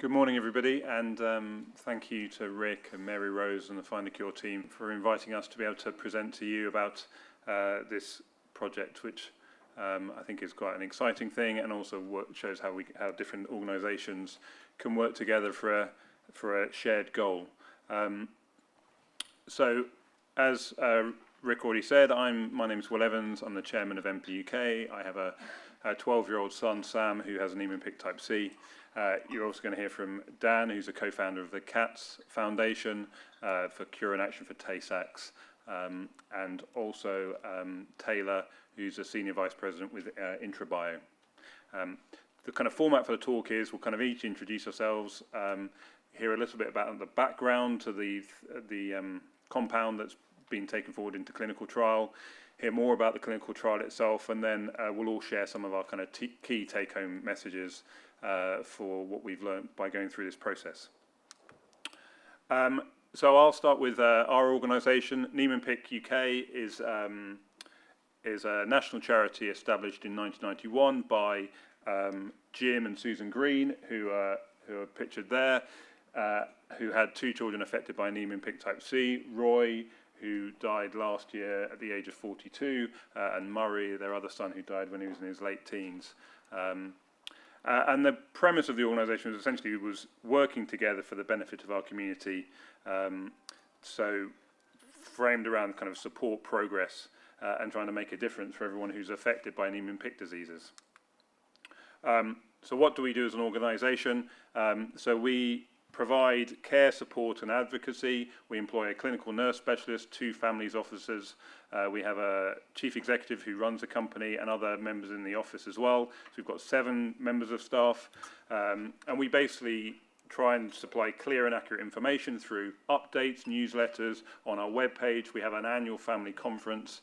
Good morning, everybody, and thank you to Rick and Mary Rose and the Findacure team for inviting us to be able to present to you about this project, which I think is quite an exciting thing, and also shows how different organisations can work together for a shared goal. So, as Rick already said, my name is Will Evans. I'm the chairman of MP UK. I have a 12-year-old son, Sam, who has a Niemann Pick type C. You're also going to hear from Dan, who's a co-founder of the CATS Foundation for Cure and Action for Tay-Sachs, and also Taylor, who's a senior vice president with Intrabio. The kind of format for the talk is we'll kind of each introduce ourselves, hear a little bit about the background to the compound that's been taken forward into clinical trial, hear more about the clinical trial itself, and then we'll all share some of our kind of key take-home messages for what we've learned by going through this process. So I'll start with our organisation. Niemann Pick UK is a national charity established in 1991 by Jim and Susan Green, who are pictured there, who had 2 children affected by Niemann Pick type C, Roy, who died last year at the age of 42, and Murray, their other son, who died when he was in his late teens. And the premise of the organisation was essentially working together for the benefit of our community, so framed around kind of support progress and trying to make a difference for everyone who's affected by Niemann Pick diseases. So what do we do as an organisation? So we provide care, support and advocacy. We employ a clinical nurse specialist, 2 families officers. We have a chief executive who runs the company and other members in the office as well. So we've got 7 members of staff. And we basically try and supply clear and accurate information through updates, newsletters. On our webpage, we have an annual family conference,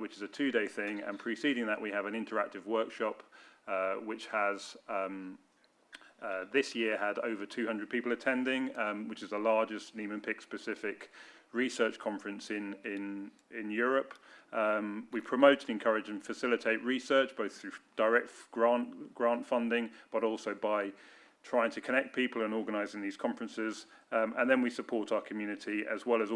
which is a 2-day thing. And preceding that, we have an interactive workshop, which has this year had over 200 people attending, which is the largest Niemann Pick specific research conference in Europe. We promote and encourage and facilitate research both through direct grant funding, but also by trying to connect people and organising these conferences. And then we support our community as well as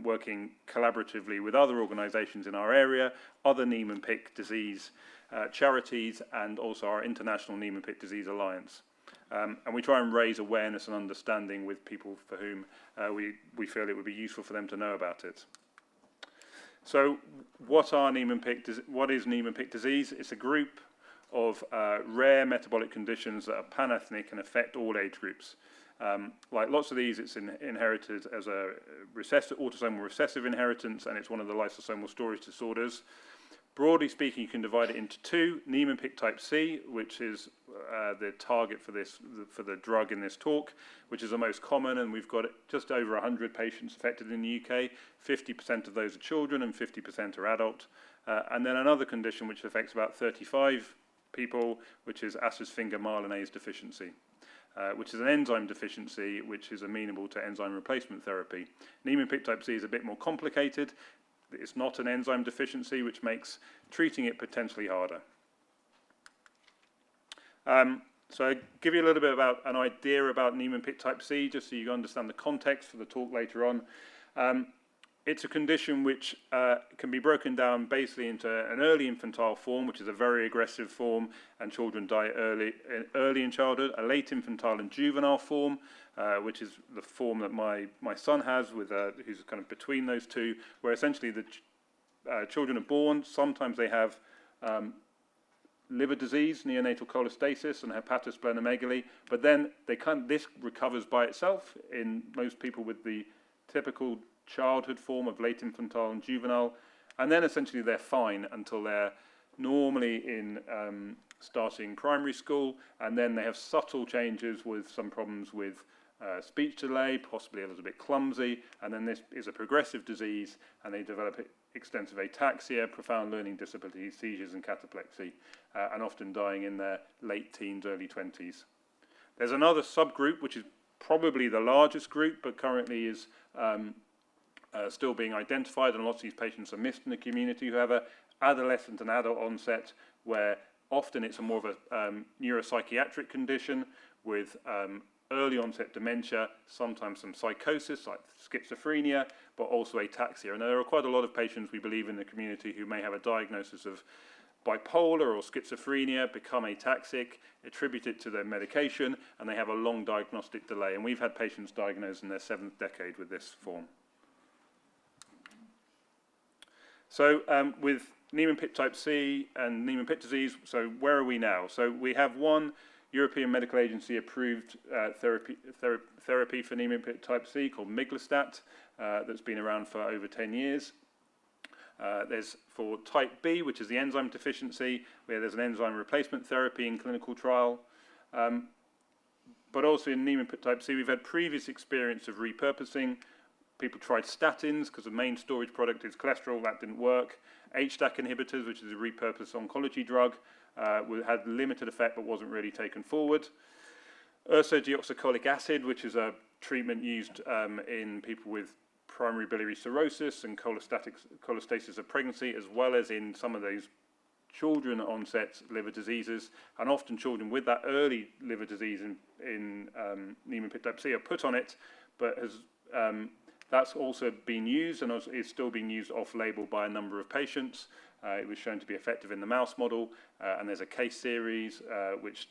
working collaboratively with other organisations in our area, other Niemann Pick disease charities, and also our International Niemann Pick Disease Alliance. And we try and raise awareness and understanding with people for whom we feel it would be useful for them to know about it. So what is Niemann Pick disease? It's a group of rare metabolic conditions that are pan-ethnic and affect all age groups. Like lots of these, it's inherited as a autosomal recessive inheritance, and it's one of the lysosomal storage disorders. Broadly speaking, you can divide it into 2. Niemann Pick type C, which is the target for the drug in this talk, which is the most common, and we've got just over 100 patients affected in the UK. 50% of those are children and 50% are adult. And then another condition which affects about 35 people, which is Asher's finger myelinase deficiency, which is an enzyme deficiency which is amenable to enzyme replacement therapy. Niemann Pick type C is a bit more complicated. It's not an enzyme deficiency, which makes treating it potentially harder. So I'll give you a little bit about an idea about Niemann Pick type C, just so you understand the context for the talk later on. It's a condition which can be broken down basically into an early infantile form, which is a very aggressive form, and children die early in childhood. A late infantile and juvenile form, which is the form that my son has, who's kind of between those 2, where essentially the children are born. Sometimes they have liver disease, neonatal cholestasis, and hepatosplenomegaly, but then this recovers by itself in most people with the typical childhood form of late infantile and juvenile, and then essentially they're fine until they're normally in starting primary school, and then they have subtle changes with some problems with speech delay, possibly a little bit clumsy, and then this is a progressive disease, and they develop extensive ataxia, profound learning disabilities, seizures and cataplexy, and often dying in their late teens, early 20s. There's another subgroup, which is probably the largest group, but currently is still being identified, and lots of these patients are missed in the community, who have a adolescent and adult onset, where often it's more of a neuropsychiatric condition with early onset dementia, sometimes some psychosis like schizophrenia, but also ataxia. And there are quite a lot of patients, we believe, in the community who may have a diagnosis of bipolar or schizophrenia, become ataxic, attribute it to their medication, and they have a long diagnostic delay. And we've had patients diagnosed in their 7th decade with this form. So with Niemann Pick type C and Niemann Pick disease, so where are we now? So we have one European Medical Agency approved therapy for Niemann Pick type C called miglustat that's been around for over 10 years. There's for type B, which is the enzyme deficiency, where there's an enzyme replacement therapy in clinical trial. But also in Niemann Pick type C, we've had previous experience of repurposing. People tried statins because the main storage product is cholesterol, that didn't work. HDAC inhibitors, which is a repurposed oncology drug, had limited effect but wasn't really taken forward. Ursodeoxycholic acid, which is a treatment used in people with primary biliary cirrhosis and cholestasis of pregnancy, as well as in some of those children onset liver diseases, and often children with that early liver disease in Niemann Pick type C are put on it, but that's also been used and is still being used off-label by a number of patients. It was shown to be effective in the mouse model, and there's a case series which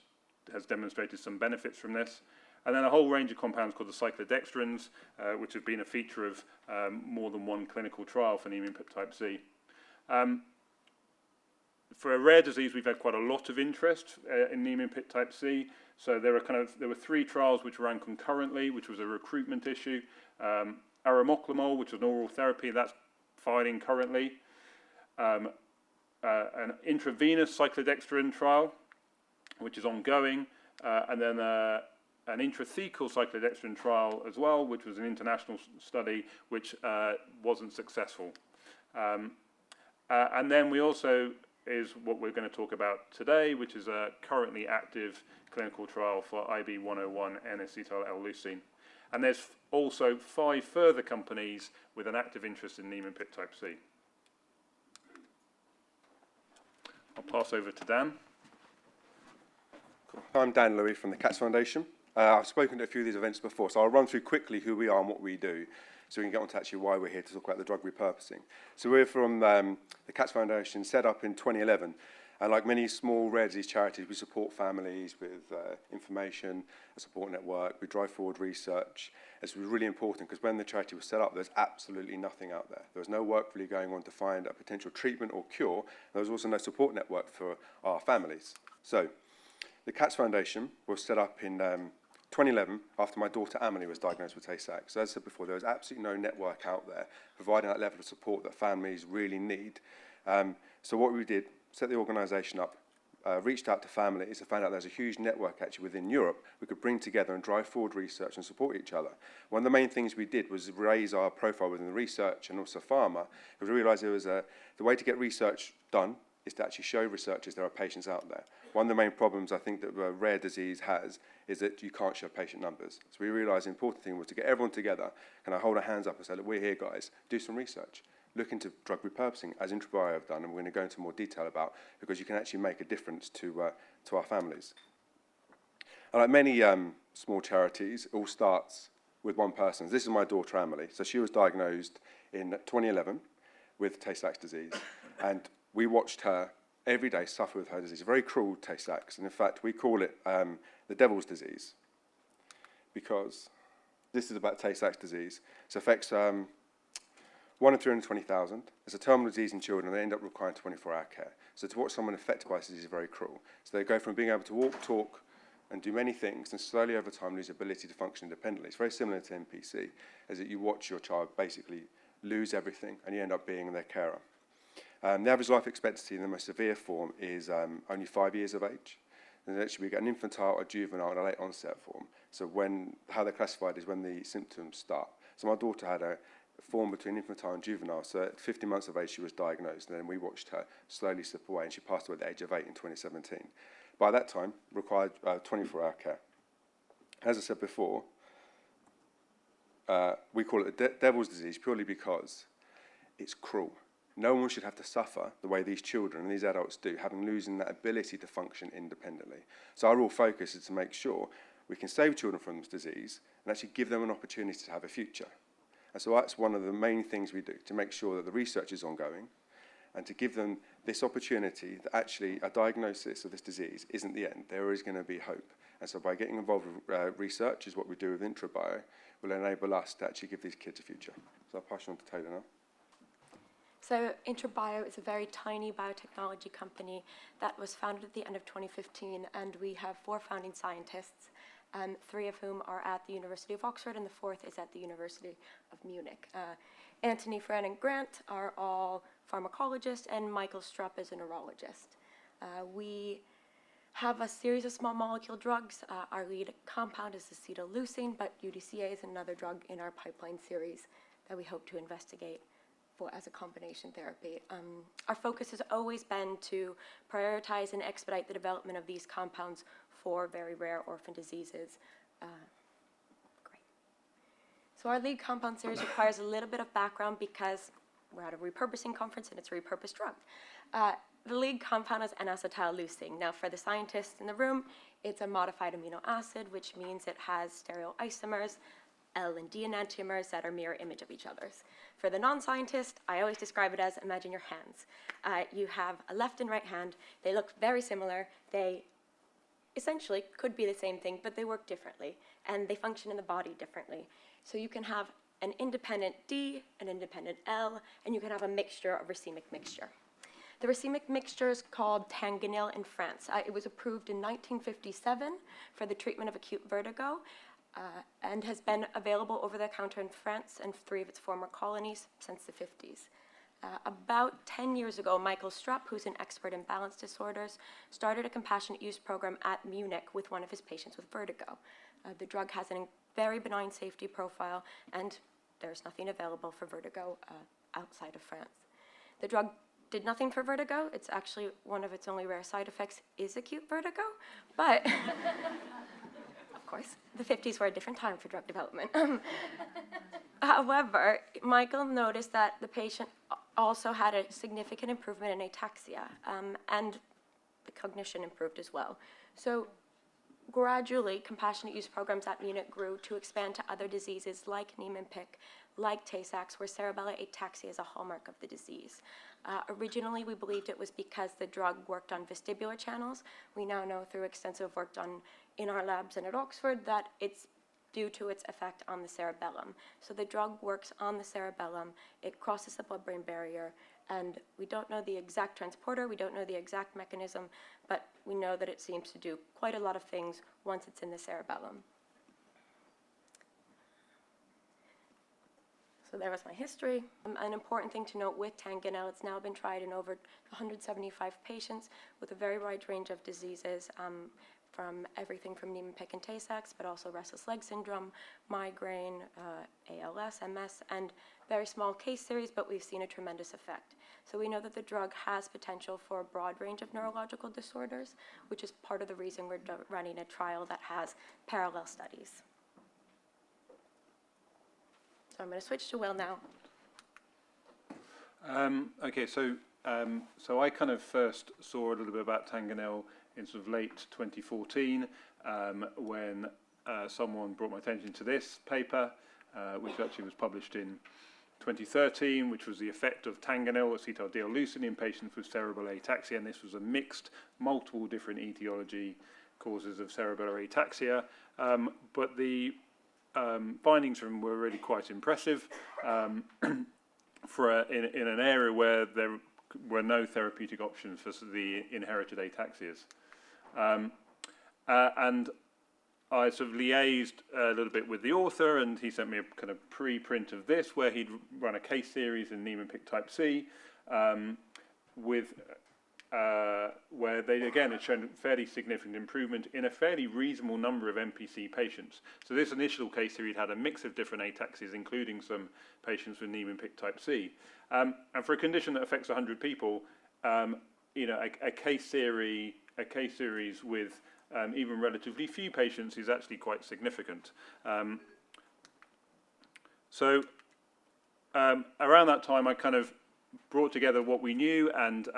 has demonstrated some benefits from this. And then a whole range of compounds called the cyclodextrins, which have been a feature of more than one clinical trial for Niemann Pick type C. For a rare disease, we've had quite a lot of interest in Niemann Pick type C. So there were 3 trials which ran concurrently, which was a recruitment issue. Arimoclomol, which was an oral therapy, that's filing currently. An intravenous cyclodextrin trial, which is ongoing, and then an intrathecal cyclodextrin trial as well, which was an international study, which wasn't successful. And then we also is what we're going to talk about today, which is a currently active clinical trial for IB101 N-acetyl-L-leucine. And there's also 5 further companies with an active interest in Niemann Pick type C. I'll pass over to Dan. I'm Dan Lewi from the Cats Foundation. I've spoken to a few of these events before, so I'll run through quickly who we are and what we do, so we can get on to actually why we're here to talk about the drug repurposing. So we're from the Cats Foundation, set up in 2011, and like many small rare disease charities, we support families with information, a support network, we drive forward research. It's really important because when the charity was set up, there's absolutely nothing out there. There was no work really going on to find a potential treatment or cure. There was also no support network for our families. So the Cats Foundation was set up in 2011 after my daughter Emily was diagnosed with Tay-Sachs. So as I said before, there was absolutely no network out there providing that level of support that families really need. So what we did, set the organisation up, reached out to families and found out there's a huge network actually within Europe we could bring together and drive forward research and support each other. One of the main things we did was raise our profile within the research and also pharma, because we realised there was the way to get research done is to actually show researchers there are patients out there. One of the main problems I think that rare disease has is that you can't show patient numbers. So we realised the important thing was to get everyone together, kind of hold our hands up and say, look, we're here guys, do some research. Look into drug repurposing, as Intrabio have done, and we're going to go into more detail about, because you can actually make a difference to our families. And like many small charities, it all starts with one person. This is my daughter, Emily. So she was diagnosed in 2011 with Tay-Sachs disease, and we watched her every day suffer with her disease, a very cruel Tay-Sachs, and in fact, we call it the devil's disease, because this is about Tay-Sachs disease. It affects 1 in 320,000. It's a terminal disease in children, and they end up requiring 24-hour care. So to watch someone affected by this disease is very cruel. So they go from being able to walk, talk, and do many things, and slowly over time lose the ability to function independently. It's very similar to NPC, as that you watch your child basically lose everything, and you end up being their carer. The average life expectancy in the most severe form is only 5 years of age. And actually we get an infantile, a juvenile, and a late onset form. So how they're classified is when the symptoms start. So my daughter had a form between infantile and juvenile. So at 50 months of age, she was diagnosed, and then we watched her slowly slip away, and she passed away at the age of 8 in 2017. By that time, required 24-hour care. As I said before, we call it the devil's disease purely because it's cruel. No one should have to suffer the way these children and these adults do, having losing that ability to function independently. So our real focus is to make sure we can save children from this disease and actually give them an opportunity to have a future. And so that's one of the main things we do, to make sure that the research is ongoing and to give them this opportunity that actually a diagnosis of this disease isn't the end. There is going to be hope. And so by getting involved with research, is what we do with Intrabio, will enable us to actually give these kids a future. So I'll pass you on to Taylor now. So Intrabio is a very tiny biotechnology company that was founded at the end of 2015, and we have 4 founding scientists, 3 of whom are at the University of Oxford, and the 4th is at the University of Munich. Anthony, Fran, and Grant are all pharmacologists, and Michael Strupp is a neurologist. We have a series of small molecule drugs. Our lead compound is acetyleucine, but UDCA is another drug in our pipeline series that we hope to investigate as a combination therapy. Our focus has always been to prioritize and expedite the development of these compounds for very rare orphan diseases. Great. So our lead compound series requires a little bit of background because we're at a repurposing conference and it's a repurposed drug. The lead compound is N-acetyleucine. Now, for the scientists in the room, it's a modified amino acid, which means it has stereoisomers, L and D enantiomers that are mirror image of each other's. For the non-scientist, I always describe it as imagine your hands. You have a left and right hand. They look very similar. They essentially could be the same thing, but they work differently, and they function in the body differently. So you can have an independent D, an independent L, and you can have a mixture, a racemic mixture. The racemic mixture is called Tanganil in France. It was approved in 1957 for the treatment of acute vertigo, and has been available over the counter in France and 3 of its former colonies since the 50s. About 10 years ago, Michael Strupp, who's an expert in balance disorders, started a compassionate use program at Munich with one of his patients with vertigo. The drug has a very benign safety profile, and there's nothing available for vertigo outside of France. The drug did nothing for vertigo. It's actually one of its only rare side effects is acute vertigo, but of course, the 50s were a different time for drug development. However, Michael noticed that the patient also had a significant improvement in ataxia, and the cognition improved as well. So gradually, compassionate use programs at Munich grew to expand to other diseases like Niemann Pick, like Tay-Sachs, where cerebellar ataxia is a hallmark of the disease. Originally, we believed it was because the drug worked on vestibular channels. We now know through extensive work done in our labs and at Oxford that it's due to its effect on the cerebellum. So the drug works on the cerebellum, it crosses the blood-brain barrier, and we don't know the exact transporter, we don't know the exact mechanism, but we know that it seems to do quite a lot of things once it's in the cerebellum. So there was my history. An important thing to note with Tanganil, it's now been tried in over 175 patients with a very wide range of diseases, from everything from Niemann Pick and Tay-Sachs, but also restless leg syndrome, migraine, ALS, MS, and very small case series, but we've seen a tremendous effect. So we know that the drug has potential for a broad range of neurological disorders, which is part of the reason we're running a trial that has parallel studies. So I'm going to switch to Will now. Okay, so I kind of first saw a little bit about Tanganil in sort of late 2014 when someone brought my attention to this paper, which actually was published in 2013, which was the effect of Tanganil, acetyleucine, in patients with cerebral ataxia, and this was a mixed, multiple different etiology causes of cerebral ataxia, but the findings from were really quite impressive for in an area where there were no therapeutic options for the inherited ataxias. And I sort of liaised a little bit with the author, and he sent me a kind of pre-print of this, where he'd run a case series in Niemann Pick type C, where they again had shown fairly significant improvement in a fairly reasonable number of NPC patients. So this initial case series had a mix of different ataxias, including some patients with Niemann Pick type C. And for a condition that affects 100 people, you know, a case series with even relatively few patients is actually quite significant. So around that time, I kind of brought together what we knew and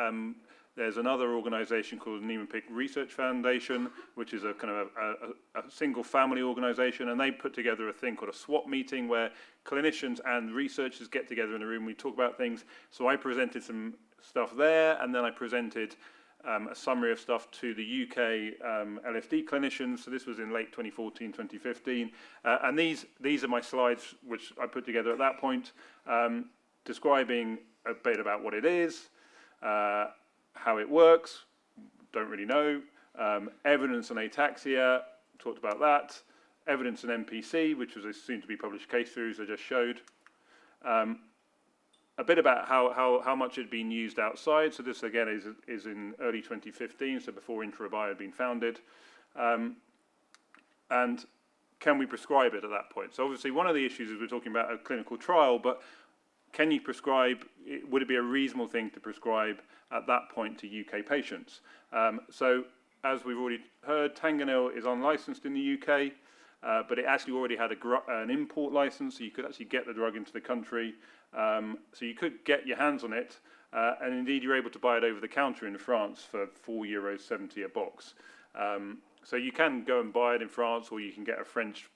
There's another organisation called Niemann Pick Research Foundation, which is a kind of a single family organisation, and they put together a thing called a swap meeting where clinicians and researchers get together in a room. We talk about things. So I presented some stuff there, and then I presented a summary of stuff to the UK LSD clinicians. So this was in late 2014, 2015. And these are my slides, which I put together at that point, describing a bit about what it is, how it works, don't really know. Evidence on ataxia, talked about that. Evidence in MPC, which was a soon-to-be published case series I just showed. A bit about how much it had been used outside. So this, again, is in early 2015, so before Intrabio had been founded. And can we prescribe it at that point? So obviously one of the issues is we're talking about a clinical trial, but can you prescribe, would it be a reasonable thing to prescribe at that point to UK patients? So as we've already heard, Tanganil is unlicensed in the UK, but it actually already had an import license, so you could actually get the drug into the country. So you could get your hands on it, and indeed you're able to buy it over the counter in France for €4.70 a box. So you can go and buy it in France, or you can get a French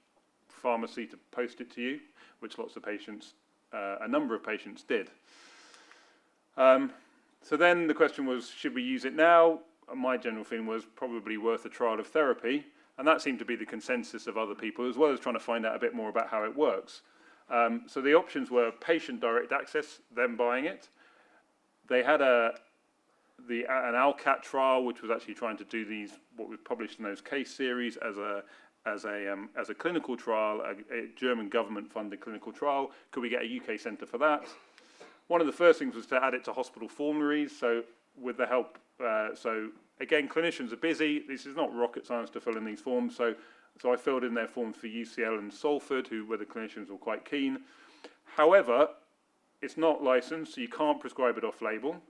pharmacy to post it to you, which lots of patients, a number of patients did. So then the question was, should we use it now? My general feeling was probably worth a trial of therapy, and that seemed to be the consensus of other people, as well as trying to find out a bit more about how it works. So the options were patient direct access, them buying it. They had an ALCAT trial, which was actually trying to do these, what was published in those case series as a clinical trial, a German government-funded clinical trial. Could we get a UK centre for that? One of the first things was to add it to hospital formularies. So with the help, so again, clinicians are busy. This is not rocket science to fill in these forms. So I filled in their forms for UCL and Salford, where the clinicians were quite keen. However, it's not licensed, so you can't prescribe it off-label.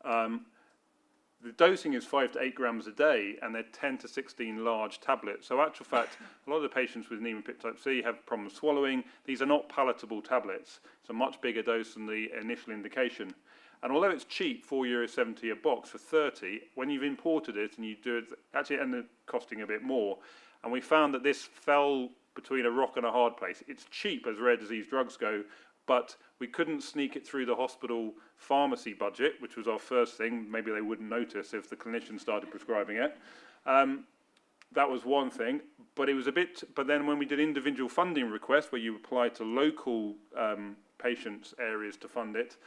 The dosing is 5 to 8 grams a day, and they're 10 to 16 large tablets. So actual fact, a lot of the patients with Niemann Pick type C have problems swallowing. These are not palatable tablets. It's a much bigger dose than the initial indication. And although it's cheap, €4.70 a box for 30, when you've imported it and you do it, actually it ended up costing a bit more. And we found that this fell between a rock and a hard place. It's cheap as rare disease drugs go, but we couldn't sneak it through the hospital pharmacy budget, which was our first thing. Maybe they wouldn't notice if the clinician started prescribing it. That was one thing, but it was a bit. But then when we did individual funding requests, where you apply to local patients' areas to fund it,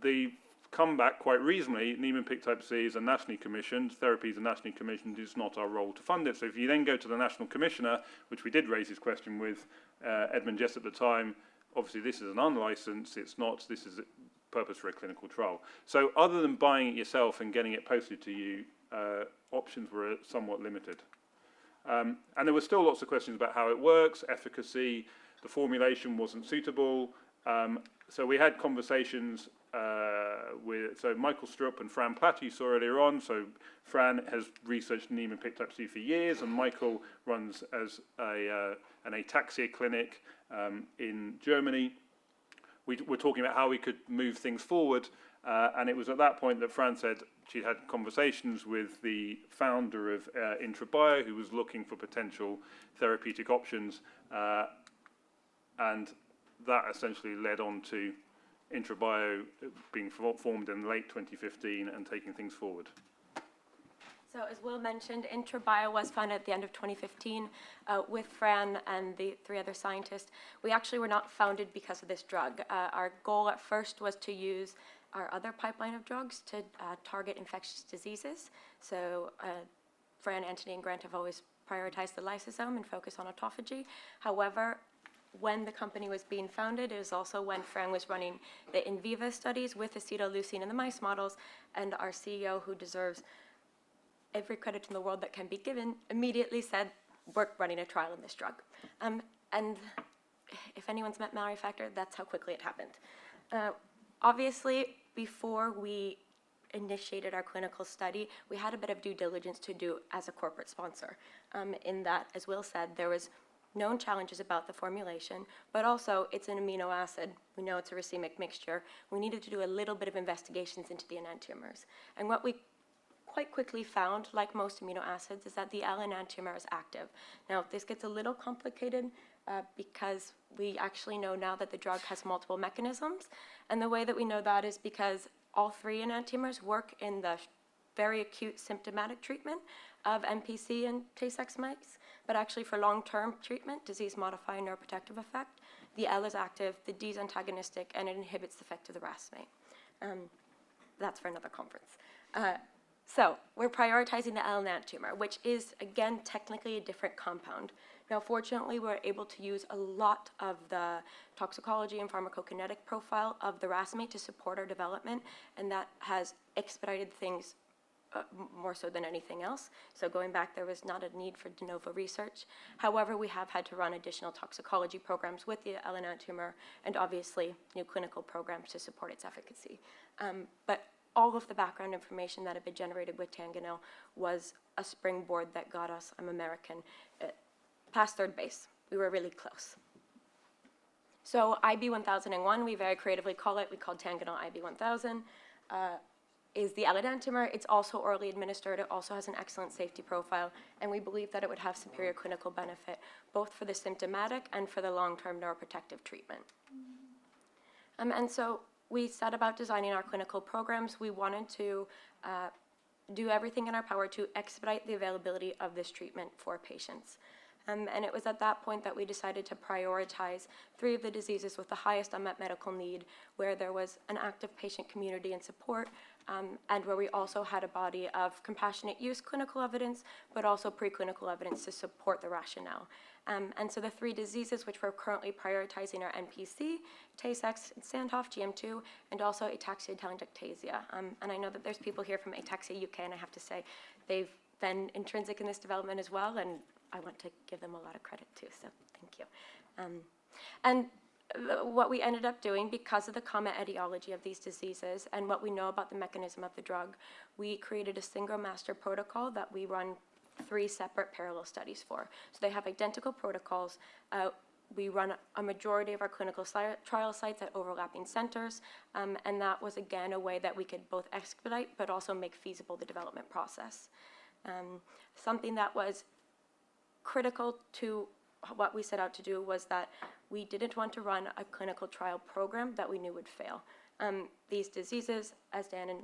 the comeback quite reasonably, Niemann Pick type C is a nationally commissioned, therapies are nationally commissioned, it's not our role to fund it. So if you then go to the national commissioner, which we did raise this question with Edmund Jess at the time, obviously this is an unlicensed, it's not, this is a purpose for a clinical trial. So other than buying it yourself and getting it posted to you, options were somewhat limited. And there were still lots of questions about how it works, efficacy, the formulation wasn't suitable. So we had conversations with Michael Strupp and Fran Platt, you saw earlier on. So Fran has researched Niemann Pick type C for years, and Michael runs as an ataxia clinic in Germany. We were talking about how we could move things forward, and it was at that point that Fran said she had conversations with the founder of Intrabio, who was looking for potential therapeutic options, and that essentially led on to Intrabio being formed in late 2015 and taking things forward. So as Will mentioned, Intrabio was founded at the end of 2015 with Fran and the 3 other scientists. We actually were not founded because of this drug. Our goal at first was to use our other pipeline of drugs to target infectious diseases. So Fran, Anthony, and Grant have always prioritized the lysosome and focused on autophagy. However, when the company was being founded, it was also when Fran was running the in vivo studies with acetyleucine in the mice models, and our CEO, who deserves every credit in the world that can be given, immediately said, we're running a trial in this drug. And if anyone's met Mallory Factor, that's how quickly it happened. Obviously, before we initiated our clinical study, we had a bit of due diligence to do as a corporate sponsor. In that, as Will said, there was known challenges about the formulation, but also it's an amino acid. We know it's a racemic mixture. We needed to do a little bit of investigations into the enantiomers. And what we quite quickly found, like most amino acids, is that the L enantiomer is active. Now, this gets a little complicated because we actually know now that the drug has multiple mechanisms. And the way that we know that is because all three enantiomers work in the very acute symptomatic treatment of NPC and Tay-Sachs mice, but actually for long-term treatment, disease-modifying neuroprotective effect, the L is active, the D is antagonistic, and it inhibits the effect of the racemate. That's for another conference. So we're prioritizing the L enantiomer, which is, again, technically a different compound. Now, fortunately, we're able to use a lot of the toxicology and pharmacokinetic profile of the racemate to support our development, and that has expedited things more so than anything else. So going back, there was not a need for de novo research. However, we have had to run additional toxicology programs with the L enantiomer and obviously new clinical programs to support its efficacy. But all of the background information that had been generated with Tanganil was a springboard that got us, I'm American, past third base. We were really close. So IB1001, we very creatively call it, we called Tanganil IB1000, is the L enantiomer. It's also orally administered. It also has an excellent safety profile, and we believe that it would have superior clinical benefit, both for the symptomatic and for the long-term neuroprotective treatment. And so we set about designing our clinical programs. We wanted to do everything in our power to expedite the availability of this treatment for patients. And it was at that point that we decided to prioritize 3 of the diseases with the highest unmet medical need, where there was an active patient community and support, and where we also had a body of compassionate use clinical evidence, but also preclinical evidence to support the rationale. And so the 3 diseases which we're currently prioritizing are NPC, Tay-Sachs and Sandhoff, GM2, and also ataxia telangiectasia. And I know that there's people here from Ataxia UK, and I have to say they've been intrinsic in this development as well, and I want to give them a lot of credit too, so thank you. What we ended up doing, because of the common etiology of these diseases and what we know about the mechanism of the drug, we created a single master protocol that we run 3 separate parallel studies for. So they have identical protocols. We run a majority of our clinical trial sites at overlapping centers, and that was, again, a way that we could both expedite but also make feasible the development process. Something that was critical to what we set out to do was that we didn't want to run a clinical trial program that we knew would fail. These diseases, as Dan and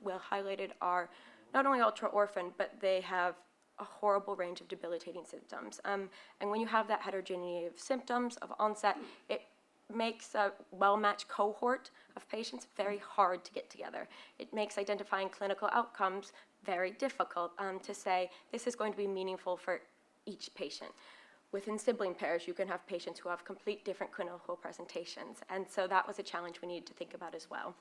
Will highlighted, are not only ultra-orphan, but they have a horrible range of debilitating symptoms. And when you have that heterogeneity of symptoms, of onset, it makes a well-matched cohort of patients very hard to get together. It makes identifying clinical outcomes very difficult to say this is going to be meaningful for each patient. Within sibling pairs, you can have patients who have complete different clinical presentations, and so that was a challenge we needed to think about as well.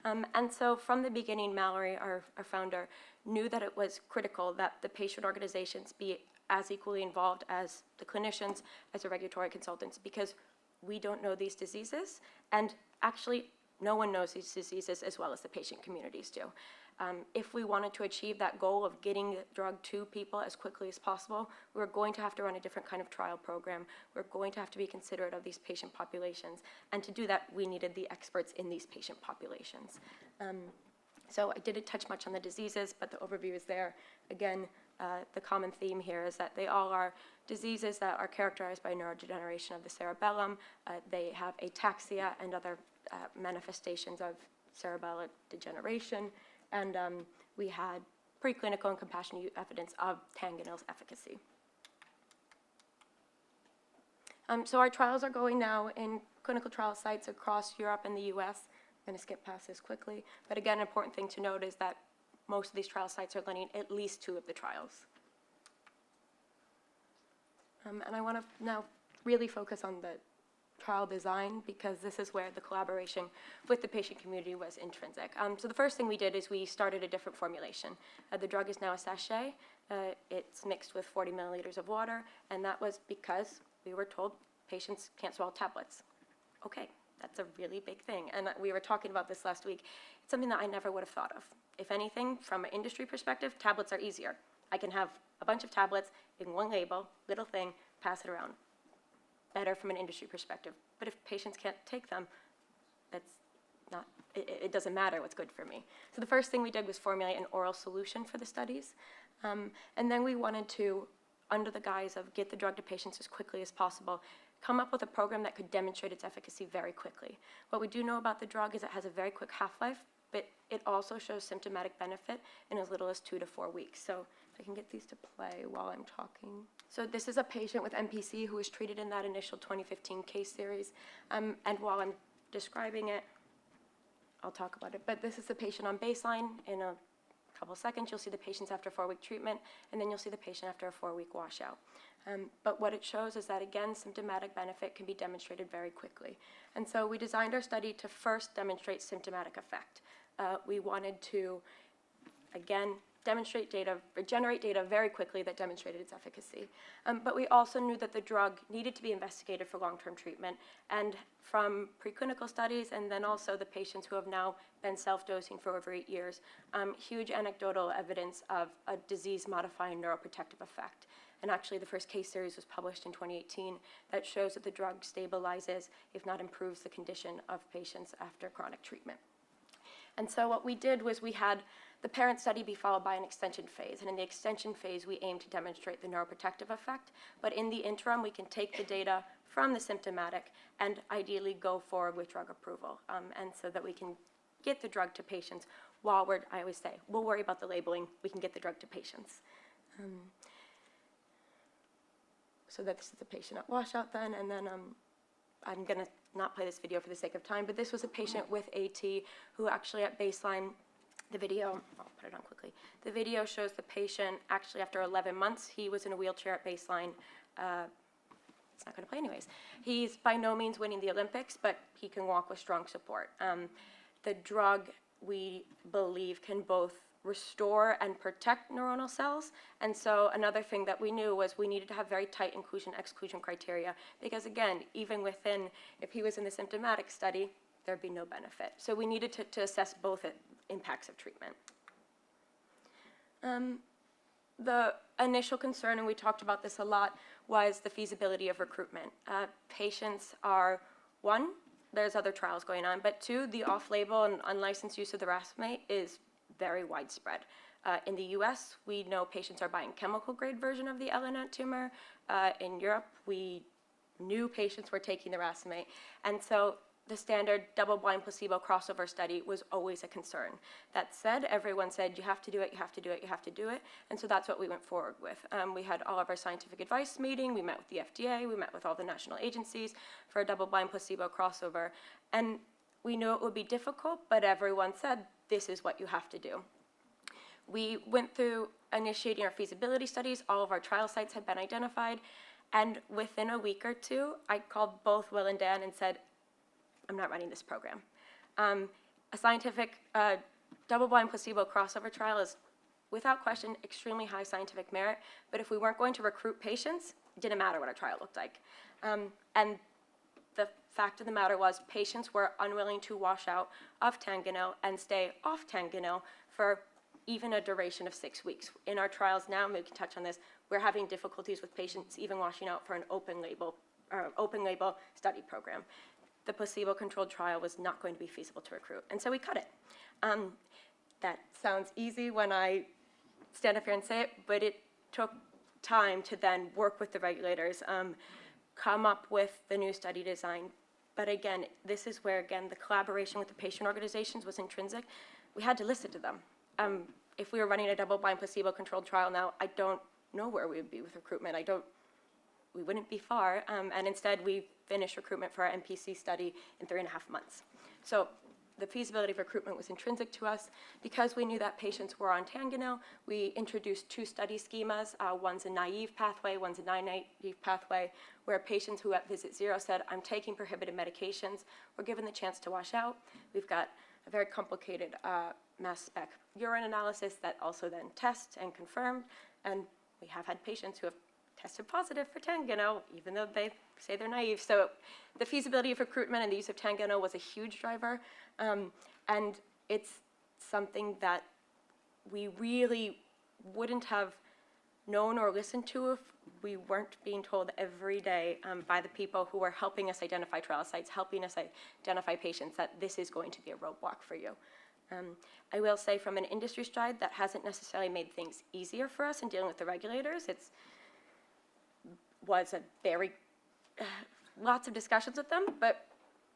And so from the beginning, Mallory, our founder, knew that it was critical that the patient organizations be as equally involved as the clinicians, as the regulatory consultants, because we don't know these diseases, and actually no one knows these diseases as well as the patient communities do. If we wanted to achieve that goal of getting the drug to people as quickly as possible, we're going to have to run a different kind of trial program. We're going to have to be considerate of these patient populations. And to do that, we needed the experts in these patient populations. So I didn't touch much on the diseases, but the overview is there. Again, the common theme here is that they all are diseases that are characterized by neurodegeneration of the cerebellum. They have ataxia and other manifestations of cerebellar degeneration. And we had preclinical and compassionate use evidence of Tanganil's efficacy. So our trials are going now in clinical trial sites across Europe and the US. I'm going to skip past this quickly. But again, an important thing to note is that most of these trial sites are running at least 2 of the trials. And I want to now really focus on the trial design, because this is where the collaboration with the patient community was intrinsic. So the first thing we did is we started a different formulation. The drug is now a sachet. It's mixed with 40 milliliters of water, and that was because we were told patients can't swallow tablets. Okay, that's a really big thing, and we were talking about this last week. It's something that I never would have thought of. If anything, from an industry perspective, tablets are easier. I can have a bunch of tablets in one label, little thing, pass it around. better from an industry perspective. But if patients can't take them, it doesn't matter what's good for me. So the first thing we did was formulate an oral solution for the studies. And then we wanted to, under the guise of get the drug to patients as quickly as possible, come up with a program that could demonstrate its efficacy very quickly. What we do know about the drug is it has a very quick half-life, but it also shows symptomatic benefit in as little as 2 to 4 weeks. So if I can get these to play while I'm talking. So this is a patient with NPC who was treated in that initial 2015 case series. And while I'm describing it, I'll talk about it. But this is the patient on baseline. In a couple seconds, you'll see the patients after 4-week treatment, and then you'll see the patient after a 4-week washout. But what it shows is that, again, symptomatic benefit can be demonstrated very quickly. And so we designed our study to first demonstrate symptomatic effect. We wanted to, again, demonstrate data, or generate data very quickly that demonstrated its efficacy. But we also knew that the drug needed to be investigated for long-term treatment. And from preclinical studies, and then also the patients who have now been self-dosing for over 8 years, huge anecdotal evidence of a disease-modifying neuroprotective effect. And actually, the first case series was published in 2018 that shows that the drug stabilizes, if not improves, the condition of patients after chronic treatment. And so what we did was we had the parent study be followed by an extension phase. And in the extension phase, we aim to demonstrate the neuroprotective effect. But in the interim, we can take the data from the symptomatic and ideally go forward with drug approval. And so that we can get the drug to patients while I always say, we'll worry about the labeling, we can get the drug to patients. So this is the patient at washout then, and then I'm gonna not play this video for the sake of time, but this was a patient with AT who actually at baseline, the video, I'll put it on quickly. The video shows the patient actually after 11 months, he was in a wheelchair at baseline. It's not gonna play anyways. He's by no means winning the Olympics, but he can walk with strong support. The drug, we believe, can both restore and protect neuronal cells. And so another thing that we knew was we needed to have very tight inclusion-exclusion criteria because, again, even within, if he was in the symptomatic study, there'd be no benefit. So we needed to assess both impacts of treatment. The initial concern, and we talked about this a lot, was the feasibility of recruitment. Patients are, one, there's other trials going on, but two, the off-label and unlicensed use of the racemate is very widespread. In the US, we know patients are buying chemical-grade version of the LN tumor. In Europe, we knew patients were taking the racemate. And so the standard double-blind placebo crossover study was always a concern. That said, everyone said, you have to do it, you have to do it, you have to do it. And so that's what we went forward with. We had all of our scientific advice meeting, we met with the FDA, we met with all the national agencies for a double-blind placebo crossover. And we knew it would be difficult, but everyone said, this is what you have to do. We went through initiating our feasibility studies, all of our trial sites had been identified, and within a week or two, I called both Will and Dan and said, I'm not running this program. A scientific double-blind placebo crossover trial is, without question, extremely high scientific merit, but if we weren't going to recruit patients, it didn't matter what our trial looked like. And the fact of the matter was patients were unwilling to wash out of Tanganil and stay off Tanganil for even a duration of 6 weeks. In our trials now, maybe we can touch on this, we're having difficulties with patients even washing out for an open label study program. The placebo-controlled trial was not going to be feasible to recruit, and so we cut it. That sounds easy when I stand up here and say it, but it took time to then work with the regulators, come up with the new study design. But again, this is where, again, the collaboration with the patient organizations was intrinsic. We had to listen to them. If we were running a double-blind placebo-controlled trial now, I don't know where we would be with recruitment. We wouldn't be far, and instead we finished recruitment for our NPC study in 3.5 months. So the feasibility of recruitment was intrinsic to us. Because we knew that patients were on Tanganil, we introduced 2 study schemas. One's a naive pathway, one's a non-naive pathway, where patients who at visit 0 said, I'm taking prohibited medications, were given the chance to wash out. We've got a very complicated mass spec urine analysis that also then tests and confirmed, and we have had patients who have tested positive for Tanganil, even though they say they're naive. So the feasibility of recruitment and the use of Tanganil was a huge driver, and it's something that we really wouldn't have known or listened to if we weren't being told every day by the people who were helping us identify trial sites, helping us identify patients, that this is going to be a roadblock for you. I will say from an industry side, that hasn't necessarily made things easier for us in dealing with the regulators. It was a very, lots of discussions with them, but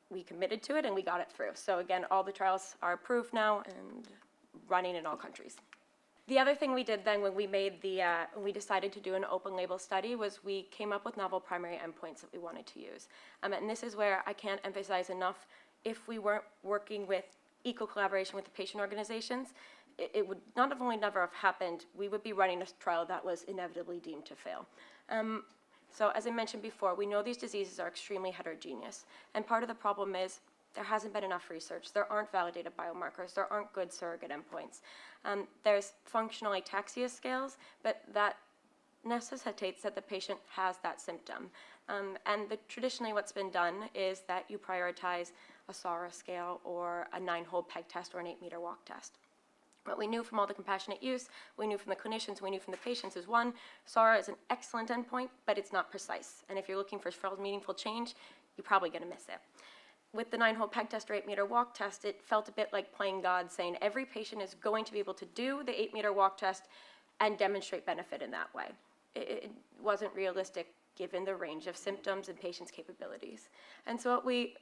we committed to it and we got it through. So again, all the trials are approved now and running in all countries. The other thing we did then when we made when we decided to do an open label study was we came up with novel primary endpoints that we wanted to use. And this is where I can't emphasize enough, if we weren't working with equal collaboration with the patient organizations, it would not only never have happened, we would be running a trial that was inevitably deemed to fail. So as I mentioned before, we know these diseases are extremely heterogeneous. And part of the problem is there hasn't been enough research. There aren't validated biomarkers. There aren't good surrogate endpoints. There's functional ataxia scales, but that necessitates that the patient has that symptom. And traditionally what's been done is that you prioritize a SARA scale or a 9-hole peg test or an 8-meter walk test. What we knew from all the compassionate use, we knew from the clinicians, we knew from the patients is, one, SARA is an excellent endpoint, but it's not precise. And if you're looking for meaningful change, you're probably going to miss it. With the 9-hole peg test or 8-meter walk test, it felt a bit like playing God, saying every patient is going to be able to do the 8-meter walk test and demonstrate benefit in that way. It wasn't realistic given the range of symptoms and patients' capabilities. And so what we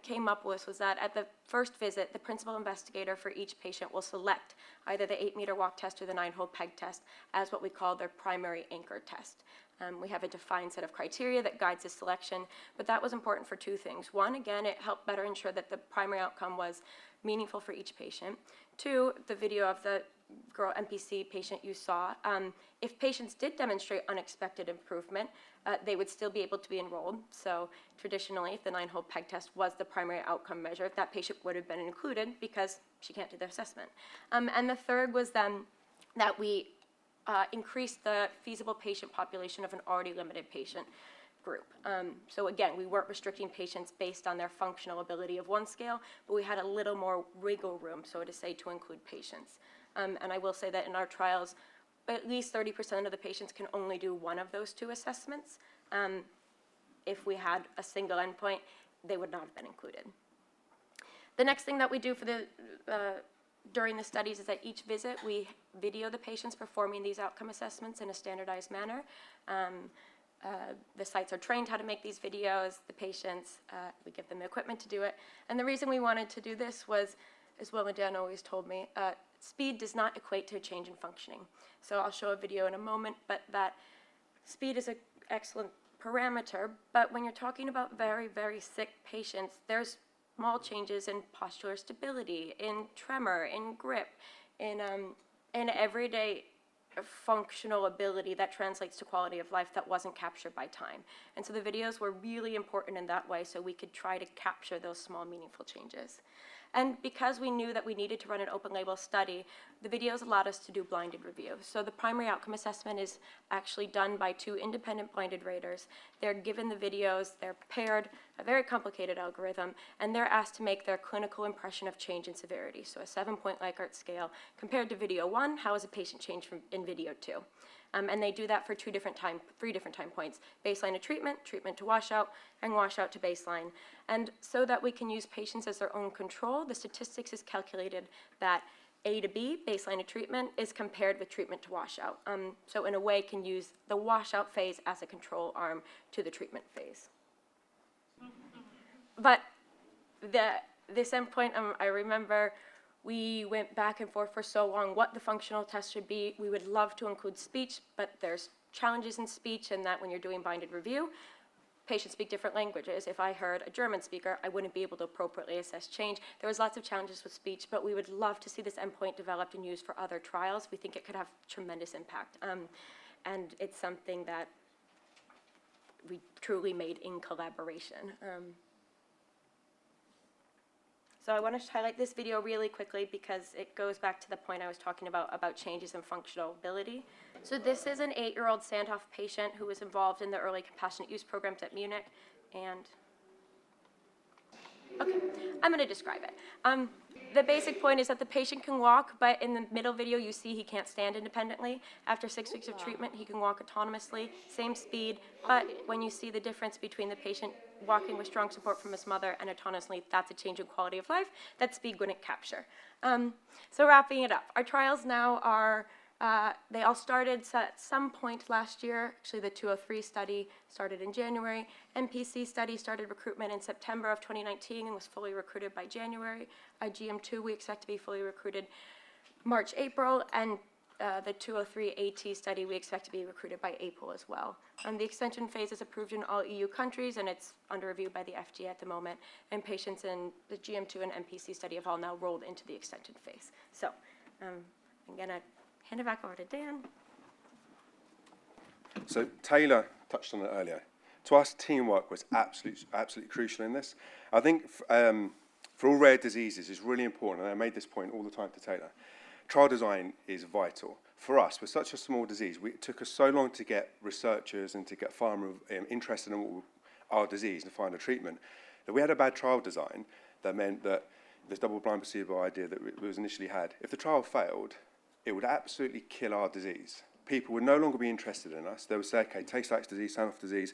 came up with was that at the first visit, the principal investigator for each patient will select either the 8-meter walk test or the 9-hole peg test as what we call their primary anchor test. We have a defined set of criteria that guides the selection, but that was important for two things. One, again, it helped better ensure that the primary outcome was meaningful for each patient. Two, the video of the girl NPC patient you saw, if patients did demonstrate unexpected improvement, they would still be able to be enrolled. So traditionally, if the 9-hole peg test was the primary outcome measure, that patient would have been included because she can't do the assessment. And the third was then that we increased the feasible patient population of an already limited patient group. So again, we weren't restricting patients based on their functional ability of one scale, but we had a little more wiggle room, so to say, to include patients. And I will say that in our trials, at least 30% of the patients can only do one of those two assessments. If we had a single endpoint, they would not have been included. The next thing that we do for during the studies is that each visit we video the patients performing these outcome assessments in a standardized manner. The sites are trained how to make these videos. The patients, we give them the equipment to do it. And the reason we wanted to do this was, as Will and Dan always told me, speed does not equate to a change in functioning. So I'll show a video in a moment, but that speed is an excellent parameter. But when you're talking about very, very sick patients, there's small changes in postural stability, in tremor, in grip, in everyday functional ability that translates to quality of life that wasn't captured by time. And so the videos were really important in that way, so we could try to capture those small, meaningful changes. And because we knew that we needed to run an open label study, the videos allowed us to do blinded review. So the primary outcome assessment is actually done by 2 independent blinded raters. They're given the videos, they're paired, a very complicated algorithm, and they're asked to make their clinical impression of change in severity. So a 7-point Likert scale compared to video 1, how is a patient changed in video 2? And they do that for 3 different time points: baseline to treatment, treatment to washout, and washout to baseline. And so that we can use patients as their own control, the statistics is calculated that A to B, baseline to treatment, is compared with treatment to washout. So in a way, can use the washout phase as a control arm to the treatment phase. But this endpoint, I remember we went back and forth for so long what the functional test should be. We would love to include speech, but there's challenges in speech, and that when you're doing blinded review, patients speak different languages. If I heard a German speaker, I wouldn't be able to appropriately assess change. There was lots of challenges with speech, but we would love to see this endpoint developed and used for other trials. We think it could have tremendous impact. And it's something that we truly made in collaboration. So I want to highlight this video really quickly because it goes back to the point I was talking about changes in functional ability. So this is an 8-year-old Sandhoff patient who was involved in the early compassionate use programs at Munich. And, okay, I'm going to describe it. the basic point is that the patient can walk, but in the middle video, you see he can't stand independently. After 6 weeks of treatment, he can walk autonomously, same speed, but when you see the difference between the patient walking with strong support from his mother and autonomously, that's a change in quality of life that speed wouldn't capture. So wrapping it up, our trials now are, they all started at some point last year. Actually, the 203 study started in January. NPC study started recruitment in September of 2019 and was fully recruited by January. GM2 we expect to be fully recruited March, April, and the 203 AT study we expect to be recruited by April as well. The extension phase is approved in all EU countries and it's under review by the FDA at the moment. And patients in the GM2 and NPC study have all now rolled into the extension phase. So I'm gonna hand it back over to Dan. So Taylor touched on it earlier. To us, teamwork was absolutely crucial in this. I think for all rare diseases, it's really important, and I made this point all the time to Taylor. Trial design is vital. For us, with such a small disease, it took us so long to get researchers and to get pharma interested in our disease and find a treatment, that we had a bad trial design that meant that this double-blind placebo idea that was initially had, if the trial failed, it would absolutely kill our disease. People would no longer be interested in us. They would say, okay, Tay-Sachs disease, Sanofi disease,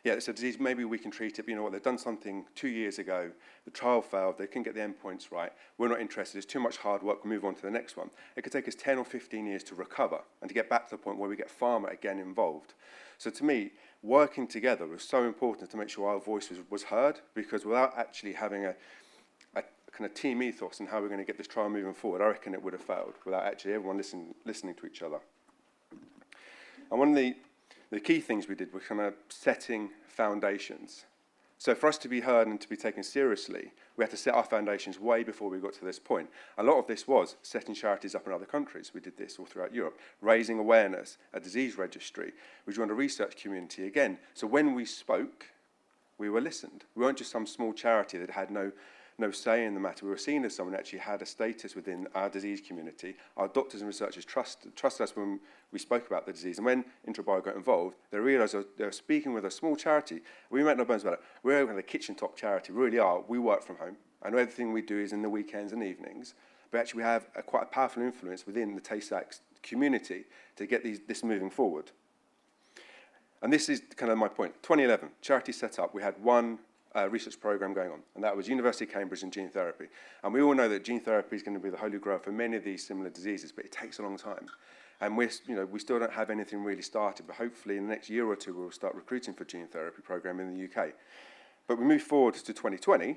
yeah, it's a disease, maybe we can treat it, but you know what, they've done something 2 years ago, the trial failed, they couldn't get the endpoints right, we're not interested, it's too much hard work, we'll move on to the next one. It could take us 10 or 15 years to recover and to get back to the point where we get pharma again involved. So to me, working together was so important to make sure our voice was heard, because without actually having a kind of team ethos and how we're going to get this trial moving forward, I reckon it would have failed without actually everyone listening to each other. And one of the key things we did was kind of setting foundations. So for us to be heard and to be taken seriously, we had to set our foundations way before we got to this point. A lot of this was setting charities up in other countries. We did this all throughout Europe. Raising awareness, a disease registry. We joined a research community again. So when we spoke, we were listened. We weren't just some small charity that had no say in the matter. We were seen as someone that actually had a status within our disease community. Our doctors and researchers trusted us when we spoke about the disease. And when Intrabio got involved, they realised they were speaking with a small charity. We make no bones about it. We're a kitchen top charity, we really are. We work from home. I know everything we do is in the weekends and evenings, but actually we have quite a powerful influence within the Tay-Sachs community to get this moving forward. And this is kind of my point. 2011, charity set up. We had one research program going on, and that was University of Cambridge and gene therapy. And we all know that gene therapy is going to be the holy grail for many of these similar diseases, but it takes a long time. And we still don't have anything really started, but hopefully in the next year or two we'll start recruiting for gene therapy program in the UK. But we move forward to 2020.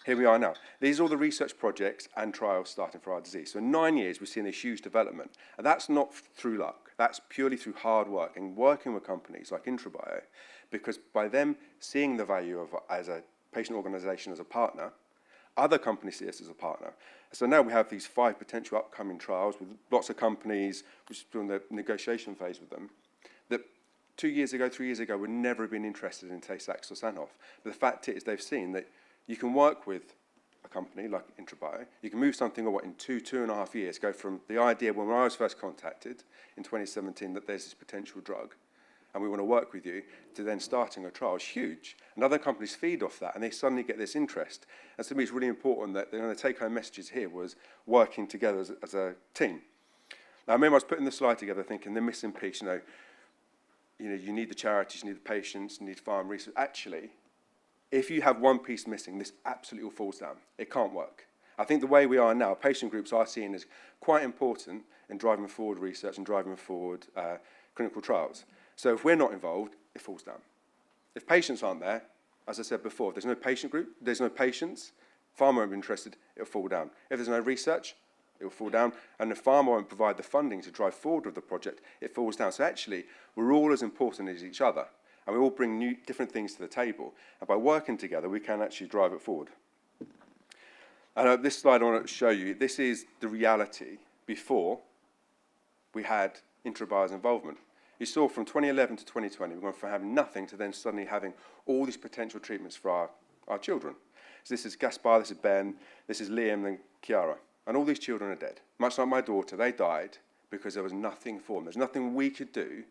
Here we are now. These are all the research projects and trials starting for our disease. So in 9 years, we've seen a huge development. And that's not through luck. That's purely through hard work and working with companies like Intrabio, because by them seeing the value of as a patient organisation as a partner, other companies see us as a partner. So now we have these 5 potential upcoming trials with lots of companies, which is still in the negotiation phase with them, that 2 years ago, 3 years ago, would never have been interested in Tay-Sachs or Sanofi. But the fact is, they've seen that you can work with a company like Intrabio, you can move something in 2.5 years, go from the idea when I was first contacted in 2017 that there's this potential drug, and we want to work with you, to then starting a trial is huge. And other companies feed off that, and they suddenly get this interest. And to me, it's really important that the take-home messages here was working together as a team. Now, I remember I was putting the slide together thinking the missing piece, you need the charities, you need the patients, you need farm research. Actually, if you have one piece missing, this absolutely all falls down. It can't work. I think the way we are now, patient groups are seen as quite important in driving forward research and driving forward clinical trials. So if we're not involved, it falls down. If patients aren't there, as I said before, if there's no patient group, there's no patients, pharma won't be interested, it'll fall down. If there's no research, it will fall down. And if pharma won't provide the funding to drive forward with the project, it falls down. So actually, we're all as important as each other. And we all bring different things to the table. And by working together, we can actually drive it forward. And this slide I want to show you, this is the reality before we had Intrabio's involvement. You saw from 2011 to 2020, we went from having nothing to then suddenly having all these potential treatments for our children. So this is Gaspar, this is Ben, this is Liam and Chiara. And all these children are dead. Much like my daughter, they died because there was nothing for them. There's nothing we could do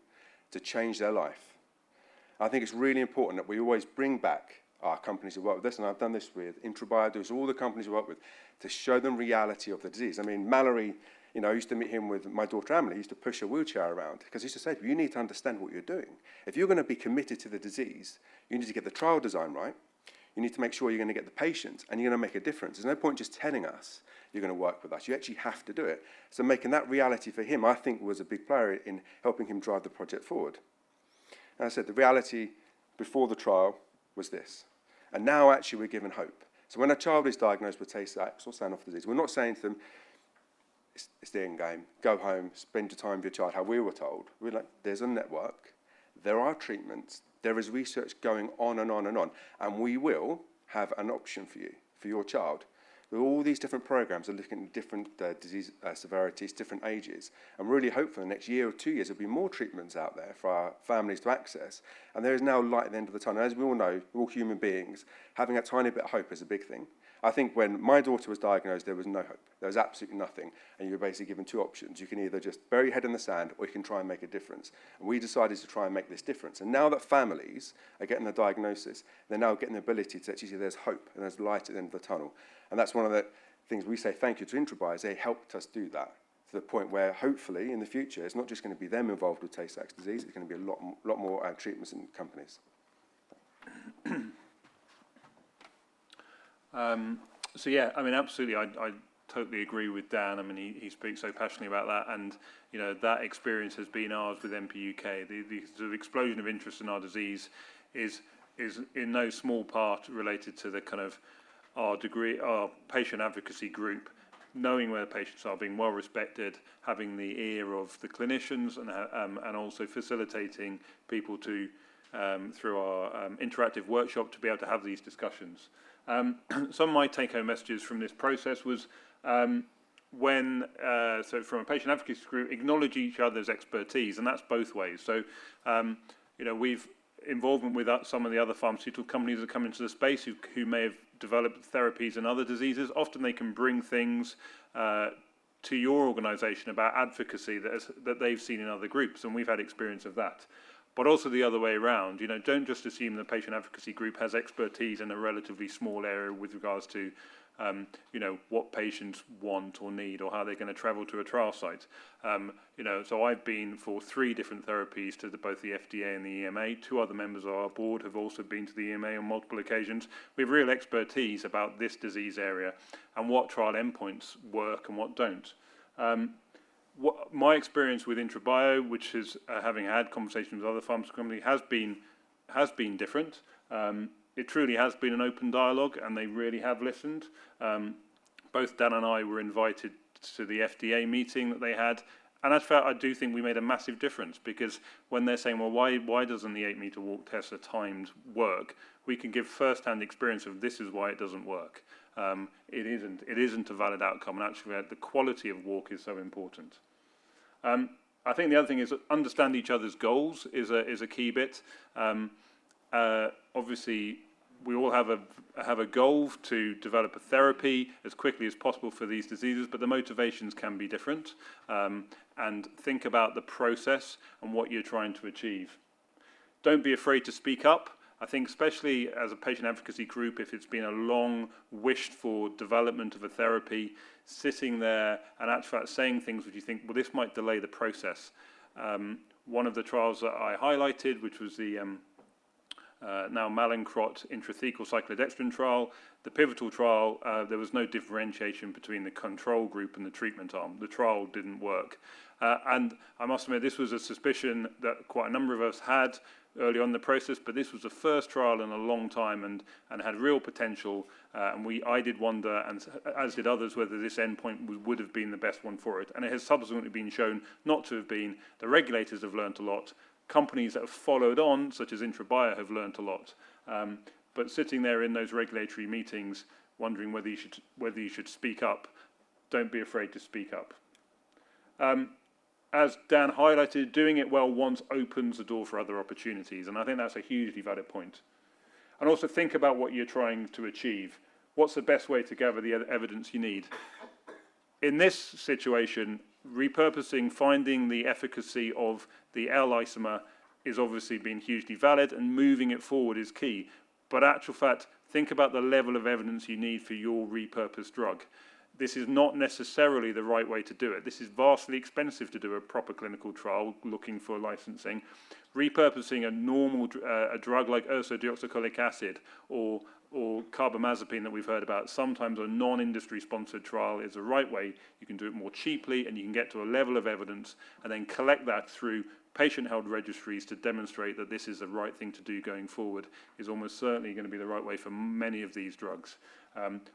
to change their life. I think it's really important that we always bring back our companies who work with us, and I've done this with Intrabio, there's all the companies we work with, to show them reality of the disease. I mean, Mallory, you know, I used to meet him with my daughter Emily, he used to push a wheelchair around, because he used to say, you need to understand what you're doing. If you're going to be committed to the disease, you need to get the trial design right, you need to make sure you're going to get the patients, and you're going to make a difference. There's no point just telling us you're going to work with us. You actually have to do it. So making that reality for him, I think, was a big player in helping him drive the project forward. And I said, the reality before the trial was this. And now actually we're given hope. So when a child is diagnosed with Tay-Sachs or Sanofi disease, we're not saying to them, it's the end game, go home, spend your time with your child, how we were told. We're like, there's a network, there are treatments, there is research going on and on and on, and we will have an option for you, for your child. All these different programs are looking at different disease severities, different ages, and really hope for the next year or 2 years there'll be more treatments out there for our families to access. And there is now light at the end of the tunnel. As we all know, we're all human beings. Having a tiny bit of hope is a big thing. I think when my daughter was diagnosed, there was no hope. There was absolutely nothing. And you were basically given two options. You can either just bury your head in the sand, or you can try and make a difference. And we decided to try and make this difference. And now that families are getting the diagnosis, they're now getting the ability to actually see there's hope and there's light at the end of the tunnel. And that's one of the things we say thank you to Intrabio, is they helped us do that, to the point where hopefully in the future it's not just going to be them involved with Tay-Sachs disease, it's going to be a lot more treatments and companies. So yeah, I mean, absolutely, I totally agree with Dan. I mean, he speaks so passionately about that, and you know, that experience has been ours with NP UK. The sort of explosion of interest in our disease is in no small part related to the kind of our patient advocacy group, knowing where the patients are, being well respected, having the ear of the clinicians, and also facilitating people to through our interactive workshop to be able to have these discussions. Some of my take-home messages from this process was so from a patient advocacy group, acknowledge each other's expertise, and that's both ways. So, you know, we've involvement with some of the other pharmaceutical companies that come into the space who may have developed therapies in other diseases. Often they can bring things to your organisation about advocacy that they've seen in other groups, and we've had experience of that. But also the other way around, you know, don't just assume the patient advocacy group has expertise in a relatively small area with regards to, you know, what patients want or need, or how they're going to travel to a trial site. You know, so I've been for 3 different therapies to both the FDA and the EMA. 2 other members of our board have also been to the EMA on multiple occasions. We have real expertise about this disease area and what trial endpoints work and what don't. My experience with Intrabio, which is having had conversations with other pharmaceutical companies, has been different. It truly has been an open dialogue, and they really have listened. Both Dan and I were invited to the FDA meeting that they had, and I do think we made a massive difference, because when they're saying, well, why doesn't the 8-meter walk test at times work, we can give first-hand experience of this is why it doesn't work. It isn't a valid outcome, and actually the quality of walk is so important. I think the other thing is understand each other's goals is a key bit. Obviously, we all have a goal to develop a therapy as quickly as possible for these diseases, but the motivations can be different. And think about the process and what you're trying to achieve. Don't be afraid to speak up. I think especially as a patient advocacy group, if it's been a long wished for development of a therapy, sitting there and actually saying things which you think, well, this might delay the process. One of the trials that I highlighted, which was the now Mallinckrodt intrathecal cyclodextrin trial, the pivotal trial, there was no differentiation between the control group and the treatment arm. The trial didn't work. And I must admit, this was a suspicion that quite a number of us had early on in the process, but this was the first trial in a long time and had real potential. And I did wonder, and as did others, whether this endpoint would have been the best one for it. And it has subsequently been shown not to have been. The regulators have learnt a lot. Companies that have followed on, such as Intrabio, have learnt a lot. But sitting there in those regulatory meetings, wondering whether you should speak up, don't be afraid to speak up. As Dan highlighted, doing it well once opens the door for other opportunities, and I think that's a hugely valid point. And also think about what you're trying to achieve. What's the best way to gather the evidence you need? In this situation, repurposing, finding the efficacy of the L isomer is obviously been hugely valid, and moving it forward is key. but actual fact, think about the level of evidence you need for your repurposed drug. This is not necessarily the right way to do it. This is vastly expensive to do a proper clinical trial looking for licensing. Repurposing a normal a drug like ursodeoxycholic acid or carbamazepine that we've heard about, sometimes a non-industry sponsored trial is the right way. You can do it more cheaply and you can get to a level of evidence and then collect that through patient-held registries to demonstrate that this is the right thing to do going forward is almost certainly going to be the right way for many of these drugs.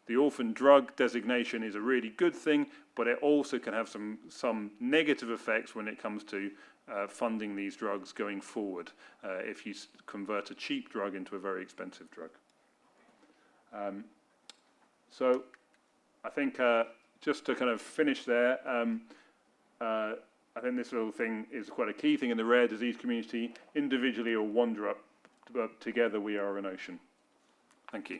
The orphan drug designation is a really good thing, but it also can have some negative effects when it comes to funding these drugs going forward if you convert a cheap drug into a very expensive drug. So I think just to kind of finish there, I think this little thing is quite a key thing in the rare disease community. Individually or wander up, but together we are an ocean. Thank you.